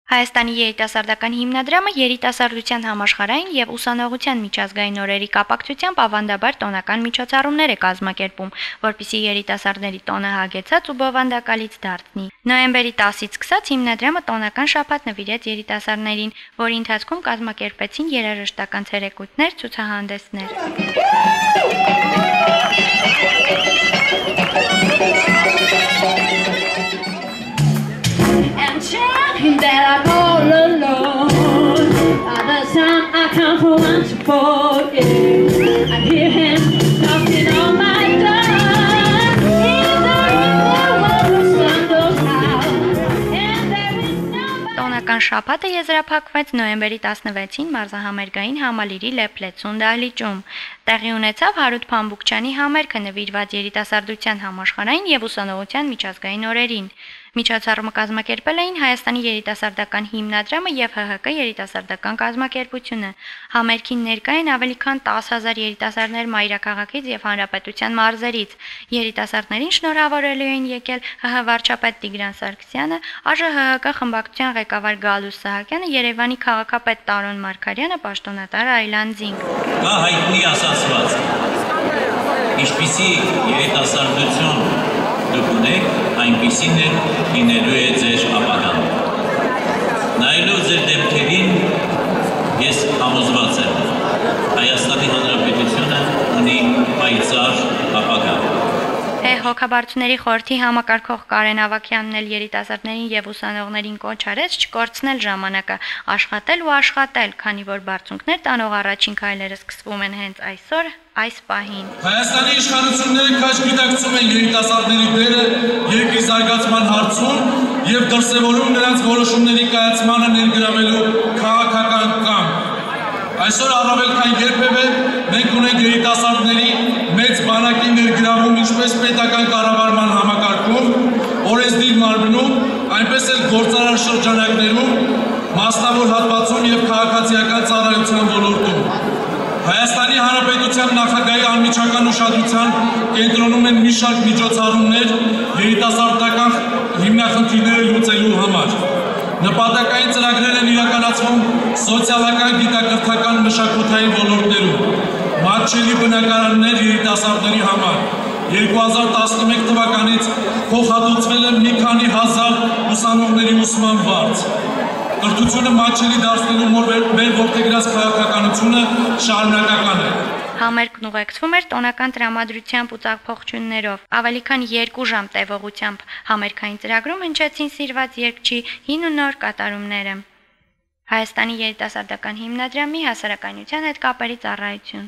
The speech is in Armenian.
Հայաստանի երիտասարդական հիմնադրամը երիտասարդության համաշխարհային եւ ուսանողության միջազգային օրերի կապակցությամբ ավանդաբար տոնական միջոցառումներ է կազմակերպում, որպեսզի երիտասարդների տոնը հագեցած ու բովանդակալից դարձնի։ Նոյեմբերի 10-ից սկսած հիմնադրամը տոնական շաբաթ նվիրեց երիտասարդներին, որի ընթացքում կազմակերպեցին երաժշտական ցերեկույթներ, ցուցահանդեսներ։ That I'm all alone. By the time I come for once for you, I hear him knocking on my door. He's the one who sun goes out, and there is nobody. Տոնական շաբաթը եզրափակվեց նոյեմբերի 16-ին մարզահամերգային համալիրի Լեփլեցուն դահլիճում։ Տեղի ունեցավ Հարութ Փամբուկչյանի համերգը նվիրված երիտասարդության համաշխարհային եւ ուսանողության միջազգային օրերին։ Միջոցառումը կազմակերպել էին Հայաստանի երիտասարդական հիմնադրամը եւ ՀՀԿ երիտասարդական կազմակերպությունը։ Համերգին ներկա են ավելի քան 10,000 երիտասարդներ մայրաքաղաքից եւ հանրապետության մարզերից։ Երիտասարդներին շնորհավորելու էին եկել ՀՀ վարչապետ Տիգրան Սարգսյանը, ԱԺ ՀՀԿ խմբակցության ղեկավար Գալուս Սահակյանը, Երևանի քաղաքապետ Տարոն Մարգարյանը, պաշտոնատար Այլան Զինգ։ Կա հայտնի ասացված. Ինչպիսի երիտասարդություն դուք ունեք, այնպիսին էլ լինելու է ձեր ապագան։ Նայելով ձեր դեմքերին, ես համոզված եմ, Հայաստանի Հանրապետությունը ունի պայծառ ապագա։ Հոգաբարձուների խորհրդի համակարգող Կարեն Ավագյանն էլ երիտասարդներին եւ ուսանողներին կոչ արեց չկորցնել ժամանակը, աշխատել ու աշխատել, քանի որ բարձունքներ տանող առաջին քայլերը սկսվում են հենց այսօր, այս պահին։ Հայաստանի իշխանությունները քաջ գիտակցում են երիտասարդների դերը երկրի զարգացման հարցում եւ դրսեւորում նրանց որոշումների կայացմանը ներգրավելու քաղաքական կամք։ Այսօր առավել քան երբևէ մենք ունենք երիտասարդների մեծ բանակի ներգրավում ինչպես պետական կառավարման համակարգում, օրենսդիր մարմնում, այնպես էլ գործարար շրջանակներում, մասնավոր հատվածում եւ քաղաքացիական ծառայության ոլորտում։ Հայաստանի Հանրապետության նախագահի անմիջական ուշադրության կենտրոնում են մի շարք միջոցառումներ երիտասարդական հիմնախնդիրները լուծելու համար։ Նպատակային ծրագրեր են իրականացվում սոցիալական, գիտակրթական, մշակութային ոլորտներում, մատչելի բնակարաններ երիտասարդների համար։ 2011 թվականից փոխհատուցվել է մի քանի հազար ուսանողների ուսման վարձ։ Կրթությունը մատչելի դարձնելու մեր որդեգրած քաղաքականությունը շարունակական է։ Համերգն ուղեկցվում էր տոնական տրամադրությամբ ու ծաղփողջույններով։ Ավելի քան 2 ժամ տևողությամբ համերգային ծրագրում հնչեցին սիրված երգչի հին ու նոր կատարումները։ Հայաստանի երիտասարդական հիմնադրամի հասարակայնության հետ կապերի ծառայություն։